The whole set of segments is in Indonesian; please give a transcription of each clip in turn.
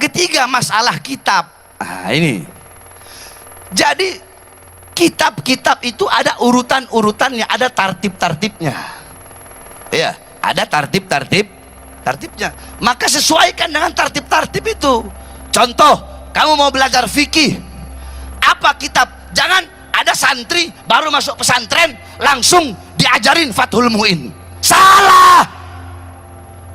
ketiga, masalah kitab. Nah, ini. Jadi kitab-kitab itu ada urutan-urutannya, ada tartib-tartibnya. Ya, ada tartibnya. Maka sesuaikan dengan tartib-tartib itu. Contoh, kamu mau belajar fikih, apa kitab? Jangan ada santri baru masuk pesantren langsung diajarin Fathul Muin. Salah.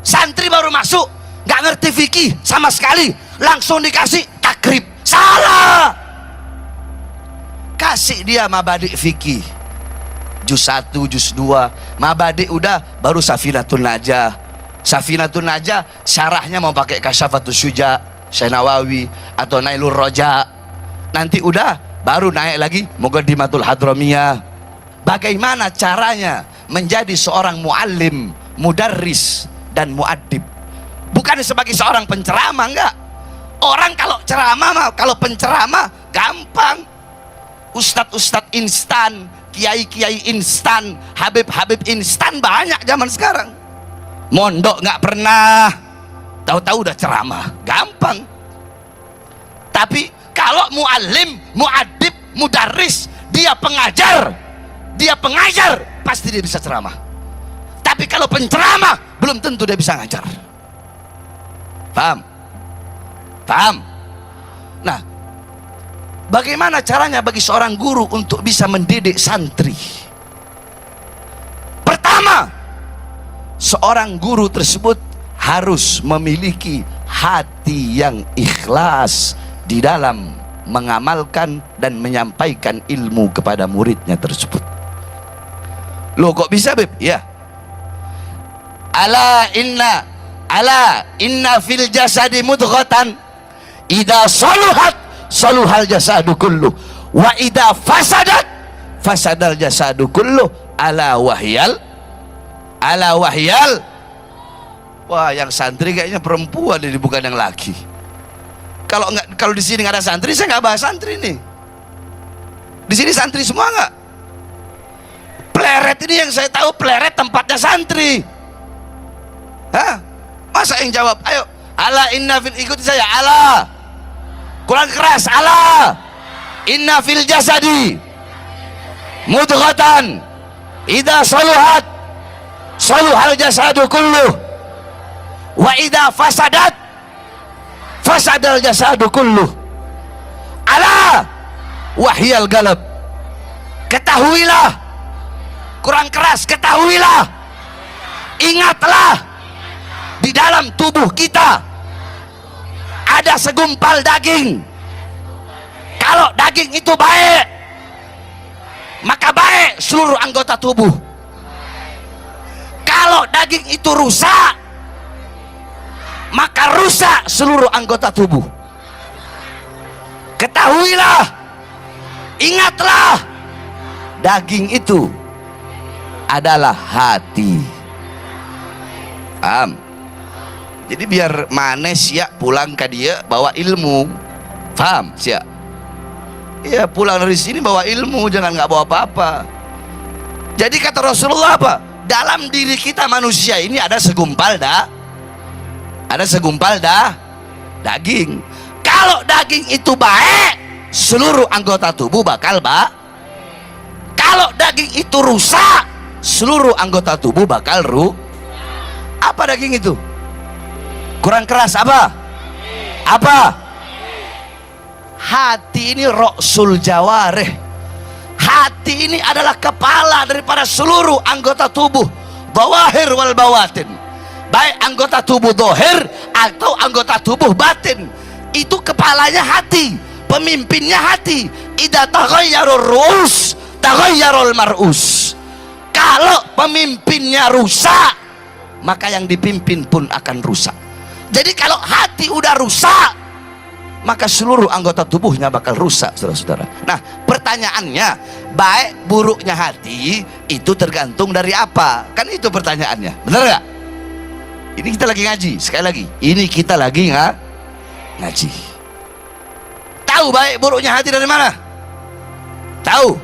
Santri baru masuk nggak ngerti fikih sama sekali, langsung dikasih takrib. Salah. Kasih dia mabadi fikih, juz 1, juz 2, mabadi udah, baru Safinatun Najah. Safinatun Najah syarahnya mau pakai Kasyafatus Syuja, Syekh Nawawi atau Nailur Roja. Nanti udah, baru naik lagi Muqaddimatul Hadramiyah. Bagaimana caranya menjadi seorang muallim, mudarris dan muaddib? Bukan sebagai seorang penceramah, enggak. Orang kalau ceramah, kalau penceramah gampang. Ustadz-ustadz instan, kiai-kiai instan, habib-habib instan banyak zaman sekarang. Mondok nggak pernah, tahu-tahu udah ceramah, gampang. Tapi kalau muallim, muadib, mudarris, dia pengajar, pasti dia bisa ceramah. Tapi kalau penceramah, belum tentu dia bisa ngajar. Paham? Nah, bagaimana caranya bagi seorang guru untuk bisa mendidik santri? Pertama, seorang guru tersebut harus memiliki hati yang ikhlas di dalam mengamalkan dan menyampaikan ilmu kepada muridnya tersebut. Loh, kok bisa, Beb? Ya. Ala inna fil jasadi mudghatan idza saluhat saluhal jasadu kullu wa idza fasadat fasadal jasadu kullu ala wahyal. Wah, yang santri kayaknya perempuan ini, bukan yang laki. Kalau di sini nggak ada santri, saya nggak bahas santri nih. Di sini santri semua nggak? Pleret ini yang saya tahu, pleret tempatnya santri. Hah? Masa yang jawab? Ayo, ala inna fil, ikuti saya, ala. Kurang keras, ala inna fil jasadi mudghatan idza saluhat saluhal jasadu kulluh wa idza fasadat fasadal jasadu kulluh ala wahyal galab. Ketahuilah, kurang keras, ketahuilah, ingatlah, di dalam tubuh kita ada segumpal daging. Kalau daging itu baik, maka baik seluruh anggota tubuh. Kalau daging itu rusak, maka rusak seluruh anggota tubuh. Ketahuilah, ingatlah, daging itu adalah hati. Paham? Jadi biar mana siap pulang ke dia bawa ilmu. Paham siap? Ya, pulang dari sini bawa ilmu, jangan nggak bawa apa-apa. Jadi kata Rasulullah apa? Dalam diri kita manusia ini ada segumpal daging. Kalau daging itu baik, seluruh anggota tubuh bakal baik. Kalau daging itu rusak, seluruh anggota tubuh bakal rusak. Apa daging itu? Kurang keras, apa? Hati ini roksul jawareh. Hati ini adalah kepala daripada seluruh anggota tubuh, bawahir wal bawatin. Baik anggota tubuh dohir atau anggota tubuh batin, itu kepalanya hati, pemimpinnya hati. Idza taghayyarur ru'us taghayyarul mar'us. Kalau pemimpinnya rusak, maka yang dipimpin pun akan rusak. Jadi kalau hati udah rusak, maka seluruh anggota tubuhnya bakal rusak, saudara-saudara. Nah, pertanyaannya, baik buruknya hati itu tergantung dari apa? Kan itu pertanyaannya, benar nggak? Ini kita lagi ngaji, sekali lagi, ini kita lagi ngaji. Tahu baik buruknya hati dari mana? Tahu?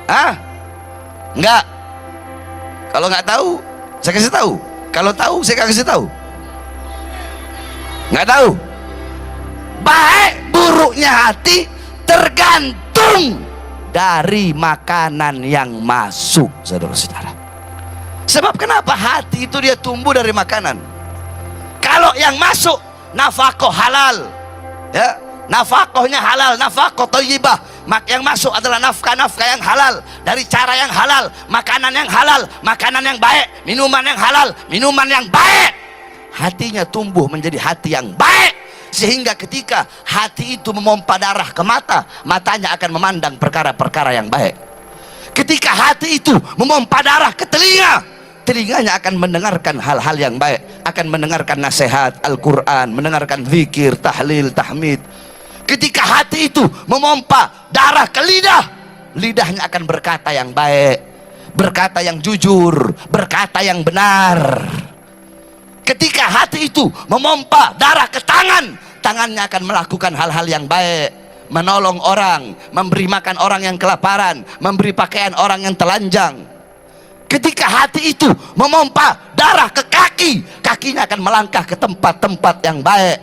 Hah? Enggak. Kalau nggak tahu, saya kasih tahu. Kalau tahu, saya kasih tahu. Nggak tahu. Baik buruknya hati tergantung dari makanan yang masuk, saudara-saudara. Sebab kenapa? Hati itu dia tumbuh dari makanan. Kalau yang masuk nafkah halal, ya, nafkahnya halal, nafkah thayyibah, yang masuk adalah nafkah-nafkah yang halal, dari cara yang halal, makanan yang halal, makanan yang baik, minuman yang halal, minuman yang baik. Hatinya tumbuh menjadi hati yang baik, sehingga ketika hati itu memompa darah ke mata, matanya akan memandang perkara-perkara yang baik. Ketika hati itu memompa darah ke telinga, telinganya akan mendengarkan hal-hal yang baik, akan mendengarkan nasihat Al-Quran, mendengarkan zikir, tahlil, tahmid. Ketika hati itu memompa darah ke lidah, lidahnya akan berkata yang baik, berkata yang jujur, berkata yang benar. Ketika hati itu memompa darah ke tangan, tangannya akan melakukan hal-hal yang baik, menolong orang, memberi makan orang yang kelaparan, memberi pakaian orang yang telanjang. Ketika hati itu memompa darah ke kaki, kakinya akan melangkah ke tempat-tempat yang baik.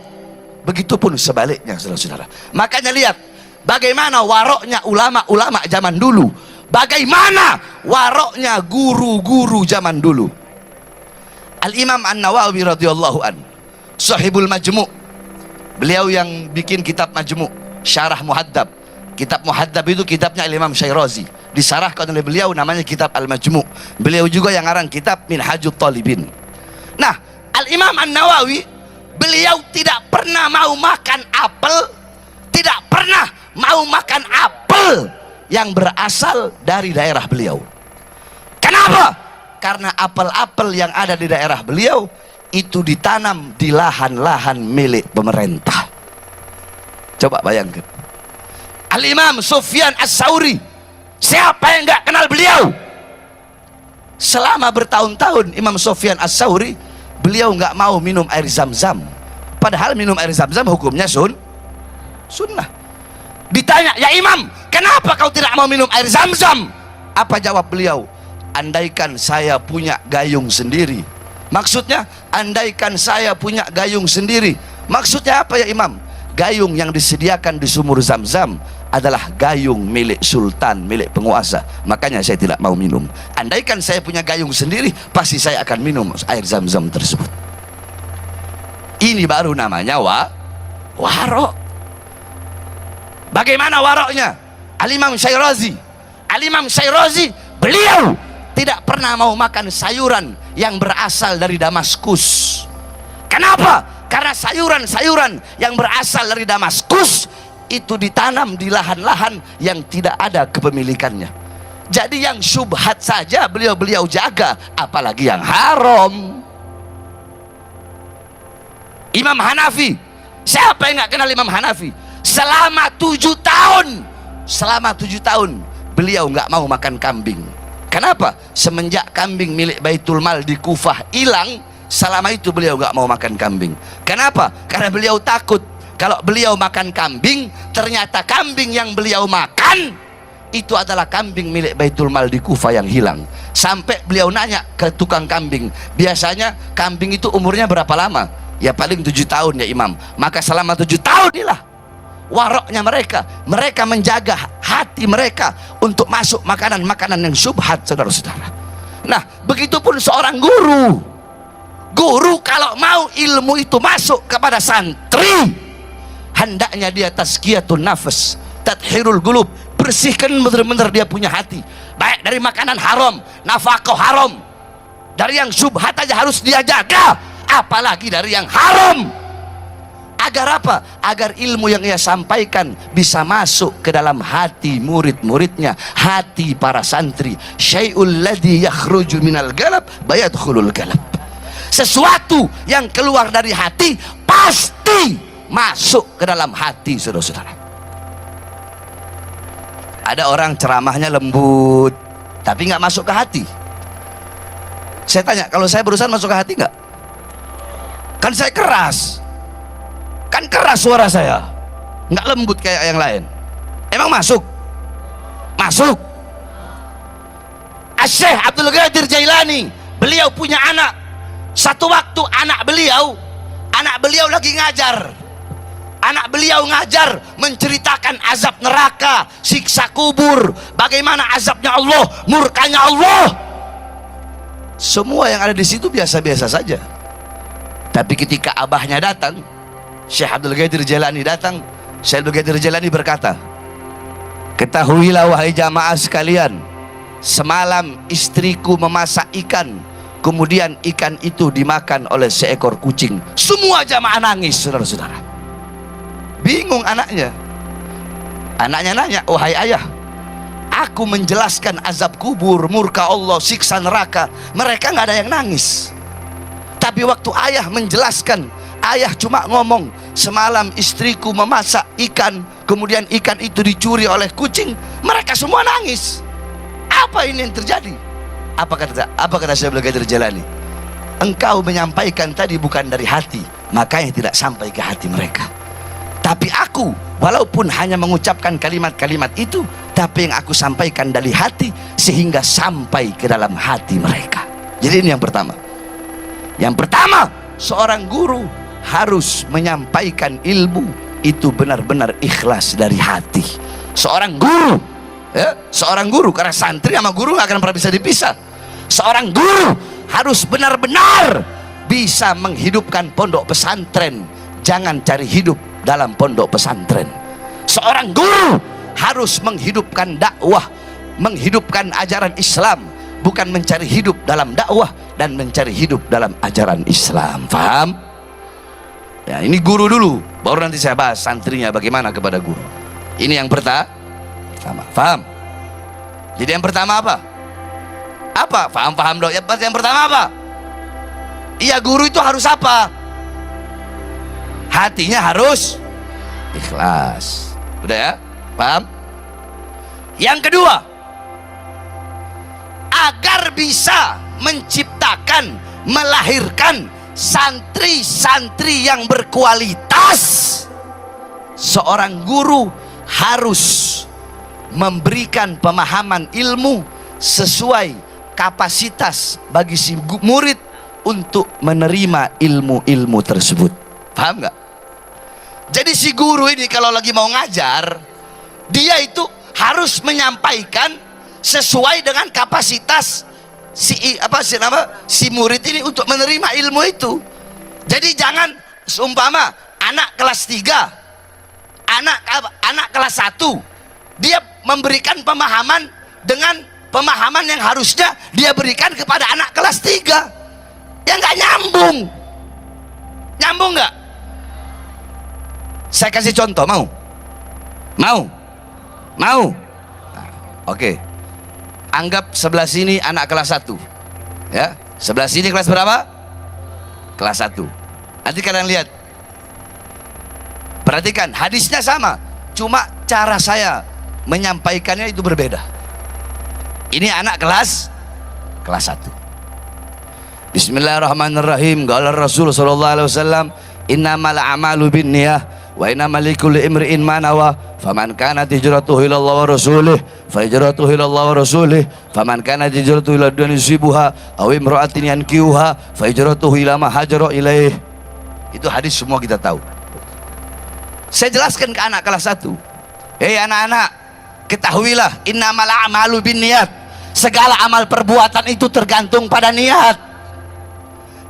Begitupun sebaliknya, saudara-saudara. Makanya lihat bagaimana waroknya ulama-ulama zaman dulu, bagaimana waroknya guru-guru zaman dulu. Al-Imam An-Nawawi radhiyallahu an, Sahibul Majmu', beliau yang bikin kitab Majmu', Syarah Muhaddab. Kitab Muhaddab itu kitabnya Imam Syairazi, disarahkan oleh beliau, namanya kitab Al-Majmu'. Beliau juga yang ngarang kitab Minhajut Talibin. Nah, Al-Imam An-Nawawi, beliau tidak pernah mau makan apel, tidak pernah mau makan apel yang berasal dari daerah beliau. Kenapa? Karena apel-apel yang ada di daerah beliau itu ditanam di lahan-lahan milik pemerintah. Coba bayangkan. Al-Imam Sufyan As-Tsauri, siapa yang nggak kenal beliau? Selama bertahun-tahun Imam Sufyan As-Tsauri, beliau nggak mau minum air zam-zam. Padahal minum air zam-zam hukumnya sunnah. Ditanya, ya Imam, kenapa kau tidak mau minum air zam-zam? Apa jawab beliau? Andaikan saya punya gayung sendiri. Maksudnya, andaikan saya punya gayung sendiri. Maksudnya apa ya Imam? Gayung yang disediakan di sumur zam-zam adalah gayung milik sultan, milik penguasa. Makanya saya tidak mau minum. Andaikan saya punya gayung sendiri, pasti saya akan minum air zam-zam tersebut. Ini baru namanya warok. Bagaimana waroknya? Al-Imam Syairazi. Al-Imam Syairazi, beliau tidak pernah mau makan sayuran yang berasal dari Damaskus. Kenapa? Karena sayuran-sayuran yang berasal dari Damaskus itu ditanam di lahan-lahan yang tidak ada kepemilikannya. Jadi yang syubhat saja beliau jaga, apalagi yang haram. Imam Hanafi, siapa yang nggak kenal Imam Hanafi? Selama 7 tahun beliau nggak mau makan kambing. Kenapa? Semenjak kambing milik Baitul Mal di Kufah hilang, selama itu beliau nggak mau makan kambing. Kenapa? Karena beliau takut kalau beliau makan kambing, ternyata kambing yang beliau makan itu adalah kambing milik Baitul Mal di Kufah yang hilang. Sampai beliau nanya ke tukang kambing, biasanya kambing itu umurnya berapa lama? Ya paling 7 tahun ya Imam. Maka selama 7 tahun inilah waroknya mereka menjaga hati mereka untuk masuk makanan-makanan yang syubhat, saudara-saudara. Nah, begitupun seorang guru kalau mau ilmu itu masuk kepada santri, hendaknya dia tazkiyatun nafas, tathhirul qulub, bersihkan benar-benar dia punya hati, baik dari makanan haram, nafkah haram, dari yang syubhat aja harus dia jaga, apalagi dari yang haram. Agar apa? Agar ilmu yang ia sampaikan bisa masuk ke dalam hati murid-muridnya, hati para santri. Syai'ul ladzi yakhruju minal galab bayadkhulul galab. Sesuatu yang keluar dari hati pasti masuk ke dalam hati, saudara-saudara. Ada orang ceramahnya lembut tapi nggak masuk ke hati. Saya tanya, kalau saya berusaha masuk ke hati nggak? Kan saya keras, kan keras suara saya, nggak lembut kayak yang lain. Emang masuk? Masuk. Syekh Abdul Qadir Jailani, beliau punya anak. Satu waktu anak beliau Anak beliau lagi ngajar. Anak beliau ngajar menceritakan azab neraka, siksa kubur, bagaimana azabnya Allah, murkanya Allah. Semua yang ada di situ biasa-biasa saja. Tapi ketika abahnya datang, Syekh Abdul Qadir Jailani datang, Syekh Abdul Qadir Jailani berkata, ketahuilah wahai jamaah sekalian, semalam istriku memasak ikan, kemudian ikan itu dimakan oleh seekor kucing. Semua jamaah nangis, saudara-saudara. Bingung anaknya. Anaknya nanya, wahai ayah, aku menjelaskan azab kubur, murka Allah, siksa neraka, mereka nggak ada yang nangis. Tapi waktu ayah menjelaskan, ayah cuma ngomong, semalam istriku memasak ikan, kemudian ikan itu dicuri oleh kucing, mereka semua nangis. Apa ini yang terjadi? Apa kata Syekh Abdul Qadir Jailani? Engkau menyampaikan tadi bukan dari hati, makanya tidak sampai ke hati mereka. Tapi aku, walaupun hanya mengucapkan kalimat-kalimat itu, tapi yang aku sampaikan dari hati, sehingga sampai ke dalam hati mereka. Jadi ini yang pertama. Yang pertama, seorang guru harus menyampaikan ilmu itu benar-benar ikhlas dari hati. Seorang guru, ya, seorang guru, karena santri sama guru nggak akan pernah bisa dipisah. Seorang guru harus benar-benar bisa menghidupkan pondok pesantren, jangan cari hidup dalam pondok pesantren. Seorang guru harus menghidupkan dakwah, menghidupkan ajaran Islam, bukan mencari hidup dalam dakwah dan mencari hidup dalam ajaran Islam. Paham? Ya, ini guru dulu, baru nanti saya bahas santrinya bagaimana kepada guru. Ini yang pertama. Paham? Jadi yang pertama apa? Apa? Paham dong. Yang pertama apa? Iya, guru itu harus apa? Hatinya harus ikhlas. Udah ya? Paham? Yang kedua, agar bisa menciptakan, melahirkan santri-santri yang berkualitas, seorang guru harus memberikan pemahaman ilmu sesuai kapasitas bagi si murid untuk menerima ilmu-ilmu tersebut. Paham nggak? Jadi si guru ini kalau lagi mau ngajar, dia itu harus menyampaikan sesuai dengan kapasitas si murid ini untuk menerima ilmu itu. Jadi jangan seumpama anak kelas 3, anak kelas 1, dia memberikan pemahaman dengan pemahaman yang harusnya dia berikan kepada anak kelas 3. Ya nggak nyambung. Nyambung nggak? Saya kasih contoh, mau? Nah, oke. Anggap sebelah sini anak kelas 1, ya. Sebelah sini kelas berapa? Kelas 1. Nanti kalian lihat, perhatikan, hadisnya sama, cuma cara saya menyampaikannya itu berbeda. Ini anak kelas 1. Bismillahirrahmanirrahim. Qala Rasul sallallahu alaihi wasallam, innamal a'malu binniyah wa innamal likulli imri'in ma nawa. Faman kanat hijratuhu ila Allah wa rasulih fa hijratuhu ila Allah wa rasulih. Faman kanat hijratuhu ila dunya yusibuha aw imra'atin yankihuha fa hijratuhu ila ma hajara ilaih. Itu hadis semua kita tahu. Saya jelaskan ke anak kelas 1. Hei anak-anak, ketahuilah innamal a'malu binniyat. Segala amal perbuatan itu tergantung pada niat.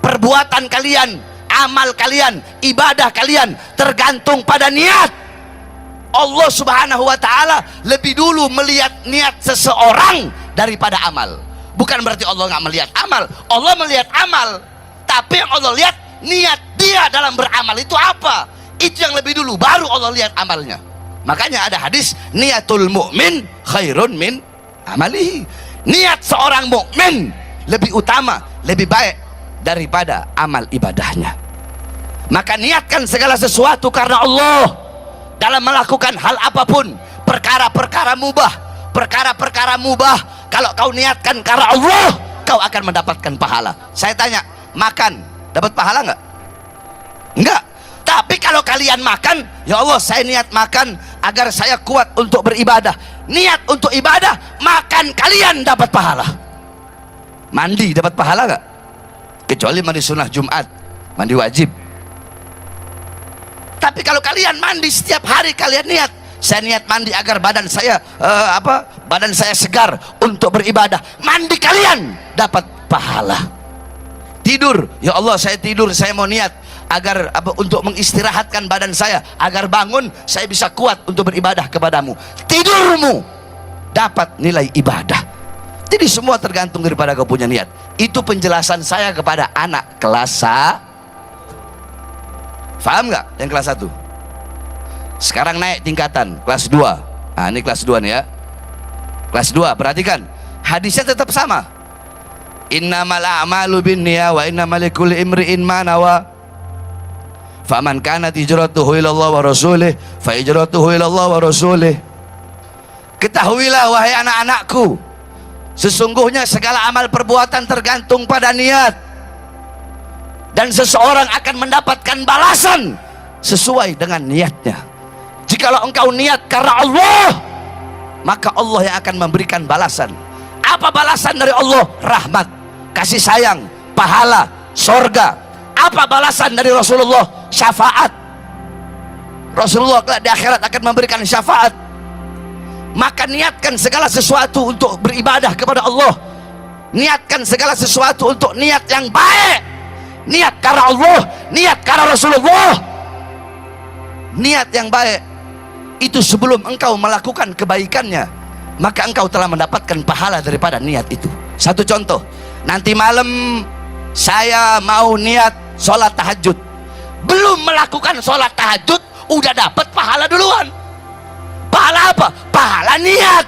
Perbuatan kalian, amal kalian, ibadah kalian tergantung pada niat. Allah Subhanahu wa ta'ala lebih dulu melihat niat seseorang daripada amal. Bukan berarti Allah nggak melihat amal, Allah melihat amal, tapi yang Allah lihat niat dia dalam beramal itu apa. Itu yang lebih dulu, baru Allah lihat amalnya. Makanya ada hadis, niatul mu'min khairun min amalihi. Niat seorang mukmin lebih utama, lebih baik daripada amal ibadahnya. Maka niatkan segala sesuatu karena Allah dalam melakukan hal apapun. Perkara-perkara mubah, kalau kau niatkan karena Allah, kau akan mendapatkan pahala. Saya tanya, makan dapat pahala nggak? Enggak. Tapi kalau kalian makan, ya Allah saya niat makan agar saya kuat untuk beribadah. Niat untuk ibadah, makan kalian dapat pahala. Mandi dapat pahala nggak? Kecuali mandi sunnah Jumat, mandi wajib. Tapi kalau kalian mandi setiap hari, kalian niat, saya niat mandi agar badan saya badan saya segar untuk beribadah. Mandi kalian dapat pahala. Tidur, ya Allah saya tidur, saya mau niat agar untuk mengistirahatkan badan saya, agar bangun saya bisa kuat untuk beribadah kepadamu. Tidurmu dapat nilai ibadah. Jadi semua tergantung daripada kau punya niat. Itu penjelasan saya kepada anak kelas Faham nggak yang kelas 1? Sekarang naik tingkatan, kelas 2. Nah ini kelas 2 nih ya. Kelas 2, perhatikan, hadisnya tetap sama. Innamal a'malu binniyah wa innamal likulli imri'in ma nawa. Faman kanat hijratuhu ila Allah wa rasulih fa hijratuhu ila Allah wa rasulih. Ketahuilah wahai anak-anakku, sesungguhnya segala amal perbuatan tergantung pada niat, dan seseorang akan mendapatkan balasan sesuai dengan niatnya. Jikalau engkau niat karena Allah, maka Allah yang akan memberikan balasan. Apa balasan dari Allah? Rahmat, kasih sayang, pahala, sorga. Apa balasan dari Rasulullah? Syafaat. Rasulullah di akhirat akan memberikan syafaat. Maka niatkan segala sesuatu untuk beribadah kepada Allah. Niatkan segala sesuatu untuk niat yang baik. Niat karena Allah, niat karena Rasulullah. Niat yang baik itu sebelum engkau melakukan kebaikannya, maka engkau telah mendapatkan pahala daripada niat itu. Satu contoh, nanti malam saya mau niat sholat tahajud. Belum melakukan sholat tahajud udah dapat pahala duluan. Pahala apa? Pahala niat.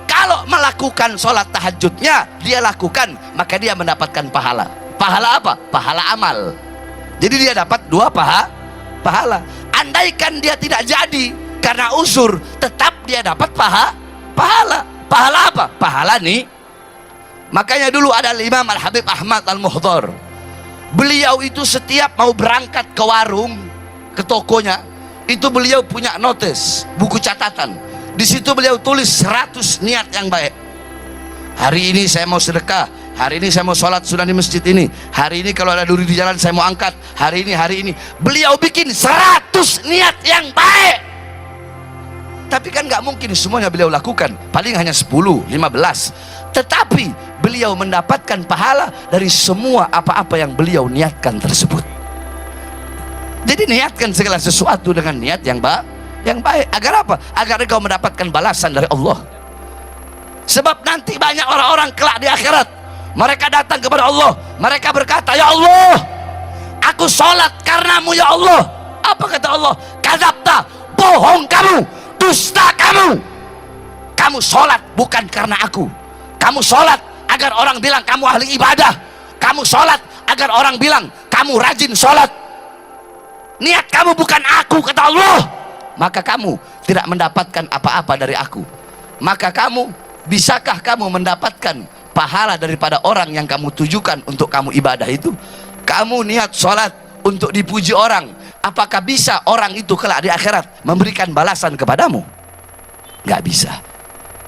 Kalau melakukan sholat tahajudnya dia lakukan, maka dia mendapatkan pahala. Pahala apa? Pahala amal. Jadi dia dapat 2 pahala. Andaikan dia tidak jadi karena usur, tetap dia dapat pahala. Pahala apa? Pahala nih. Makanya dulu ada Imam Al-Habib Ahmad Al-Muhdhar. Beliau itu setiap mau berangkat ke warung, ke tokonya, itu beliau punya notis, buku catatan. Di situ beliau tulis 100 niat yang baik. Hari ini saya mau sedekah, hari ini saya mau sholat sunnah di masjid ini, hari ini kalau ada duri di jalan saya mau angkat, hari ini. Beliau bikin 100 niat yang baik. Tapi kan nggak mungkin semuanya beliau lakukan, paling hanya 10, 15. Tetapi beliau mendapatkan pahala dari semua apa-apa yang beliau niatkan tersebut. Jadi niatkan segala sesuatu dengan niat yang baik. Agar apa? Agar engkau mendapatkan balasan dari Allah. Sebab nanti banyak orang-orang kelak di akhirat, mereka datang kepada Allah, mereka berkata, ya Allah, aku sholat karenamu ya Allah. Apa kata Allah? Kadzabta, bohong kamu, dusta kamu. Kamu sholat bukan karena aku. Kamu sholat agar orang bilang kamu ahli ibadah. Kamu sholat agar orang bilang kamu rajin sholat. Niat kamu bukan aku, kata Allah. Maka kamu tidak mendapatkan apa-apa dari aku. Maka bisakah kamu mendapatkan pahala daripada orang yang kamu tujukan untuk kamu ibadah itu? Kamu niat sholat untuk dipuji orang, apakah bisa orang itu kelak di akhirat memberikan balasan kepadamu? Nggak bisa.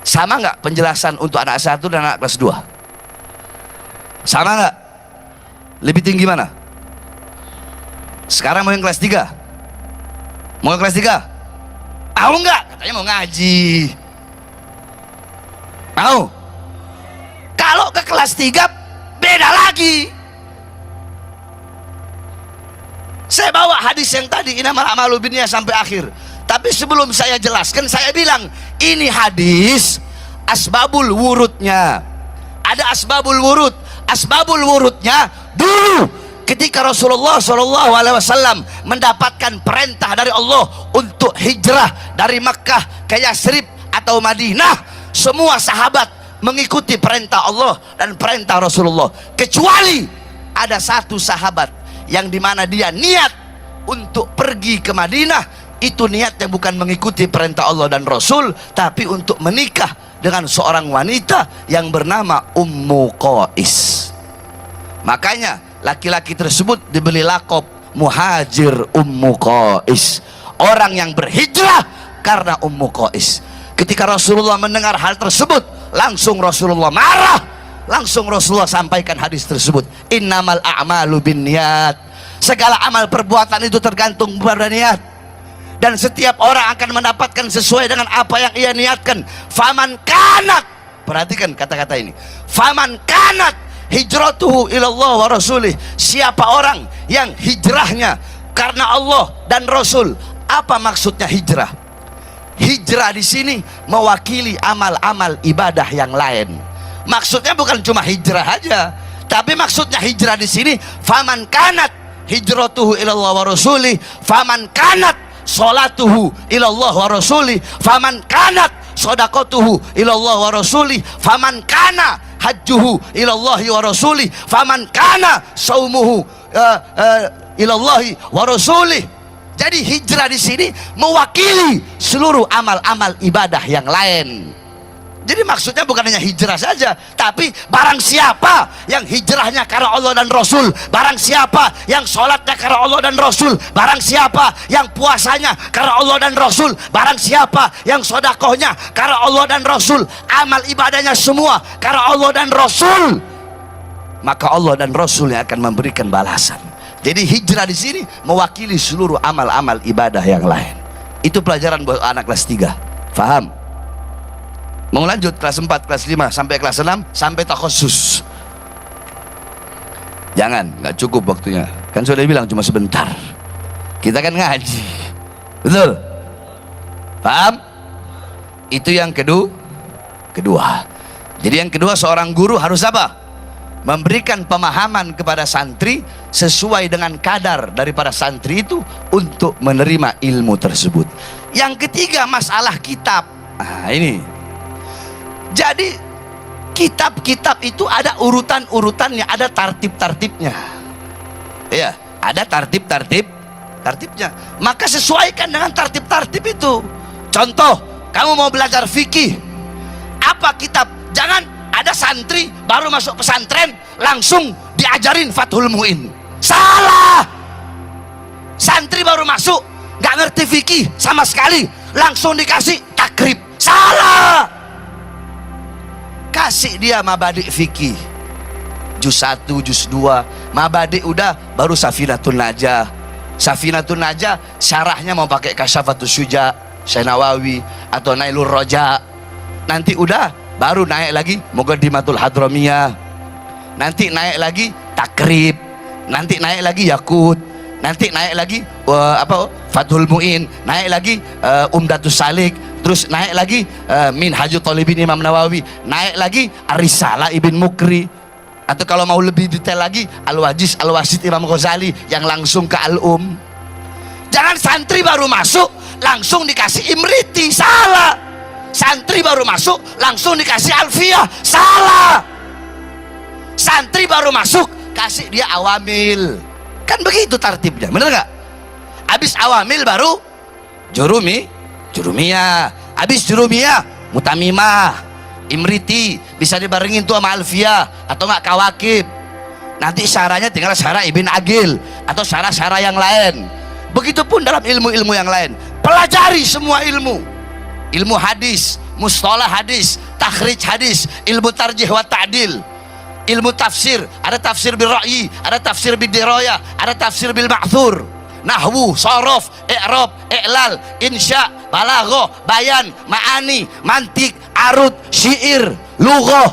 Sama nggak penjelasan untuk anak 1 dan anak kelas 2? Sama nggak? Lebih tinggi mana? Sekarang mau yang kelas 3? Mau yang kelas 3? Mau nggak? Katanya mau ngaji. Mau? Kalau ke kelas 3 beda lagi. Saya bawa hadis yang tadi, innamal a'malu binniyah sampai akhir. Tapi sebelum saya jelaskan, saya bilang ini hadis asbabul wurudnya. Ada asbabul wurud. Asbabul wurudnya dulu ketika Rasulullah SAW mendapatkan perintah dari Allah untuk hijrah dari Makkah ke Yasrib atau Madinah, semua sahabat mengikuti perintah Allah dan perintah Rasulullah, kecuali ada satu sahabat yang dimana dia niat untuk pergi ke Madinah. Itu niatnya bukan mengikuti perintah Allah dan Rasul, tapi untuk menikah dengan seorang wanita yang bernama Ummu Qais. Makanya laki-laki tersebut diberi lakop Muhajir Ummu Qais, orang yang berhijrah karena Ummu Qais. Ketika Rasulullah mendengar hal tersebut, langsung Rasulullah marah. Langsung Rasulullah sampaikan hadis tersebut, innamal a'malu binniyat. Segala amal perbuatan itu tergantung pada niat, dan setiap orang akan mendapatkan sesuai dengan apa yang ia niatkan. Faman kanat, perhatikan kata-kata ini, faman kanat hijratuhu ilallah wa rasulih. Siapa orang yang hijrahnya karena Allah dan Rasul. Apa maksudnya hijrah? Hijrah di sini mewakili amal-amal ibadah yang lain. Maksudnya bukan cuma hijrah aja, tapi maksudnya hijrah di sini faman kanat hijratuhu ilallah wa rasulih, faman kanat salatuhu ilallah wa rasulih, faman kanat shadaqatuhu ilallah wa rasulih, faman kana hajjuhu ilallahi wa rasulih, faman kana saumuhu ilallahi wa rasulih. Jadi hijrah di sini mewakili seluruh amal-amal ibadah yang lain. Jadi maksudnya bukan hanya hijrah saja, tapi barang siapa yang hijrahnya karena Allah dan Rasul, barang siapa yang sholatnya karena Allah dan Rasul, barang siapa yang puasanya karena Allah dan Rasul, barang siapa yang sodakohnya karena Allah dan Rasul, amal ibadahnya semua karena Allah dan Rasul, maka Allah dan Rasul yang akan memberikan balasan. Jadi hijrah di sini mewakili seluruh amal-amal ibadah yang lain. Itu pelajaran buat anak kelas 3. Faham? Mau lanjut kelas 4, kelas 5 sampai kelas 6 sampai takhusus. Jangan, nggak cukup waktunya. Kan sudah bilang cuma sebentar. Kita kan ngaji. Betul? Paham? Itu yang kedua. Jadi yang kedua, seorang guru harus apa? Memberikan pemahaman kepada santri sesuai dengan kadar daripada santri itu untuk menerima ilmu tersebut. Yang ketiga, masalah kitab. Nah, ini. Jadi kitab-kitab itu ada urutan-urutannya, ada tartib-tartibnya. Ya, ada tartibnya. Maka sesuaikan dengan tartib-tartib itu. Contoh, kamu mau belajar fikih, apa kitab? Jangan ada santri baru masuk pesantren langsung diajarin Fathul Muin. Salah. Santri baru masuk nggak ngerti fikih sama sekali, langsung dikasih takrib. Salah. Kasih dia mabadi fikih juz 1, juz 2, mabadi udah, baru Safinatun Najah. Safinatun Najah syarahnya mau pakai Kasyafatus Syuja Syekh Nawawi atau Nailur Roja. Nanti udah baru naik lagi Muqaddimatul Hadramiyah, nanti naik lagi takrib, nanti naik lagi Yakut, nanti naik lagi Fathul Muin, naik lagi Umdatus Salik, terus naik lagi Minhajul Thalibin Imam Nawawi, naik lagi Ar-Risalah Ibn Mukri, atau kalau mau lebih detail lagi Al-Wajiz Al-Wasid Imam Ghazali yang langsung ke Al-Um. Jangan santri baru masuk langsung dikasih Imriti. Salah. Santri baru masuk langsung dikasih Alfiyah. Salah. Santri baru masuk kasih dia Awamil. Kan begitu tartibnya, bener nggak? Habis Awamil baru Jurumiyah, habis Jurumiyah Mutamimah, Imriti, bisa dibarengin tuh sama Alfiyah atau nggak Kawakib. Nanti syarahnya tinggal syarah Ibn Agil atau syarah-syarah yang lain. Begitupun dalam ilmu-ilmu yang lain. Pelajari semua ilmu hadis, mustalah hadis, takhrij hadis, ilmu tarjih wa ta'dil, ilmu tafsir, ada tafsir bil ra'yi, ada tafsir bil dirayah, ada tafsir bil ma'thur, nahwu, sorof, i'rab, i'lal, insya, balaghah, bayan, ma'ani, mantik, arud, syair, lughah,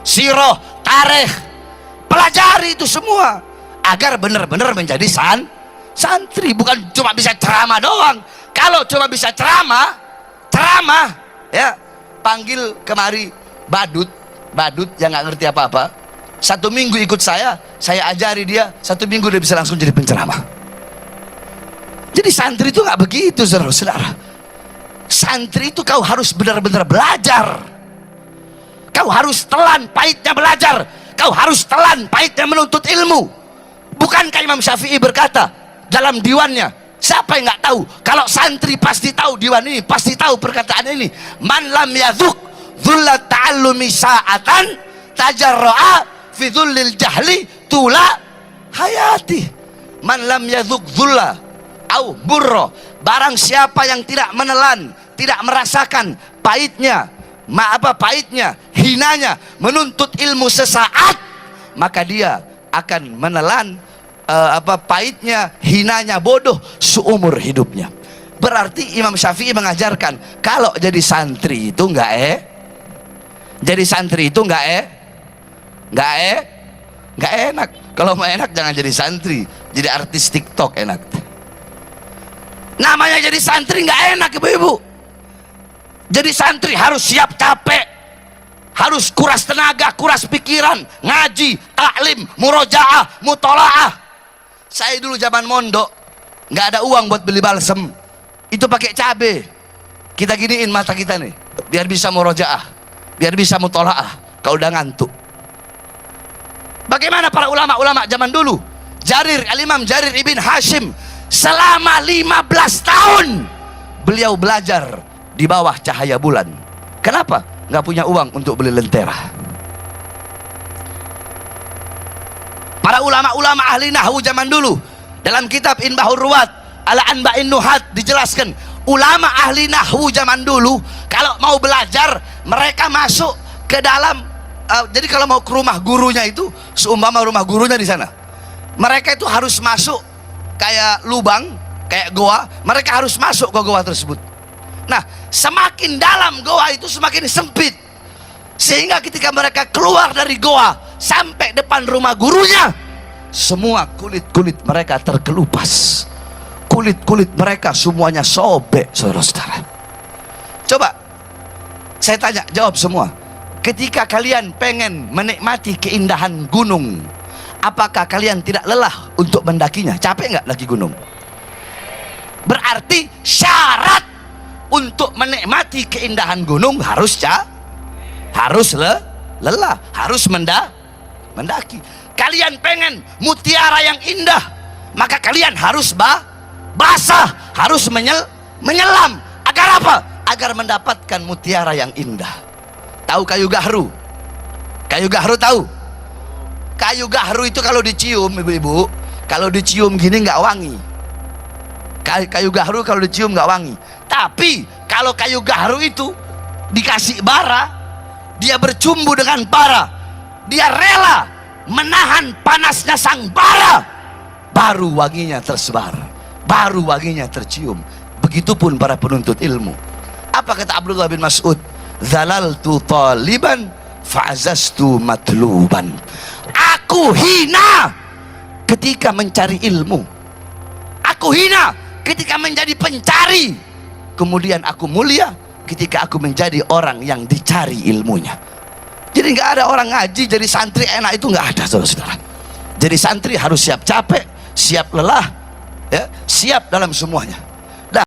sirah, tarikh. Pelajari itu semua agar benar-benar menjadi santri, bukan cuma bisa ceramah doang. Kalau cuma bisa ceramah ya, panggil kemari badut yang nggak ngerti apa-apa, 1 minggu ikut saya ajari dia, 1 minggu dia bisa langsung jadi penceramah. Jadi santri itu nggak begitu, saudara-saudara. Santri itu kau harus benar-benar belajar, kau harus telan pahitnya belajar, kau harus telan pahitnya menuntut ilmu. Bukankah Imam Syafi'i berkata dalam diwannya, siapa yang nggak tahu? Kalau santri pasti tahu diwan ini, pasti tahu perkataan ini. Man lam yadhuk dzullat ta'allumi sa'atan tajarra'a fi dzullil jahli tula hayati. Man lam yadhuk dzulla au burra, barang siapa yang tidak menelan, tidak merasakan pahitnya, hinanya menuntut ilmu sesaat, maka dia akan menelan pahitnya, hinanya bodoh seumur hidupnya. Berarti Imam Syafi'i mengajarkan kalau jadi santri itu jadi santri itu nggak enak. Kalau mau enak jangan jadi santri, jadi artis TikTok enak. Namanya jadi santri nggak enak, ibu-ibu. Jadi santri harus siap capek, harus kuras tenaga, kuras pikiran, ngaji, taklim, murojaah, mutolaah. Saya dulu zaman mondok nggak ada uang buat beli balsem, itu pakai cabe. Kita giniin mata kita nih biar bisa murojaah, biar bisa mutolaah kalau udah ngantuk. Bagaimana para ulama-ulama zaman dulu? Al-Imam Jarir ibn Hashim selama 15 tahun beliau belajar di bawah cahaya bulan. Kenapa? Nggak punya uang untuk beli lentera. Para ulama-ulama ahli nahwu zaman dulu dalam kitab Inbahur Ruwat ala Anba'in Nuhat dijelaskan, ulama ahli nahwu zaman dulu kalau mau belajar mereka masuk ke dalam jadi kalau mau ke rumah gurunya itu, seumpama rumah gurunya di sana, mereka itu harus masuk kayak lubang, kayak goa, mereka harus masuk ke goa tersebut. Nah, semakin dalam goa itu semakin sempit, sehingga ketika mereka keluar dari goa sampai depan rumah gurunya, semua kulit-kulit mereka terkelupas, kulit-kulit mereka semuanya sobek, saudara-saudara. Coba saya tanya, jawab semua. Ketika kalian pengen menikmati keindahan gunung, apakah kalian tidak lelah untuk mendakinya? Capek nggak daki gunung? Berarti syarat untuk menikmati keindahan gunung harus lelah, harus mendaki. Kalian pengen mutiara yang indah, maka kalian harus basah, harus menyelam. Agar apa? Agar mendapatkan mutiara yang indah. Tahu kayu gahru? Kayu gahru tahu? Kayu gahru itu kalau dicium, ibu-ibu, kalau dicium gini nggak wangi. Kayu gahru kalau dicium nggak wangi. Tapi kalau kayu gahru itu dikasih bara, dia bercumbu dengan bara, dia rela menahan panasnya sang bara, baru wanginya tersebar, baru wanginya tercium. Begitupun para penuntut ilmu. Apa kata Abdullah bin Mas'ud? Zalaltu taliban fa'azastu matluban. Aku hina ketika mencari ilmu, aku hina ketika menjadi pencari, kemudian aku mulia ketika aku menjadi orang yang dicari ilmunya. Jadi nggak ada orang ngaji jadi santri enak, itu nggak ada, saudara-saudara. Jadi santri harus siap capek, siap lelah, ya, siap dalam semuanya.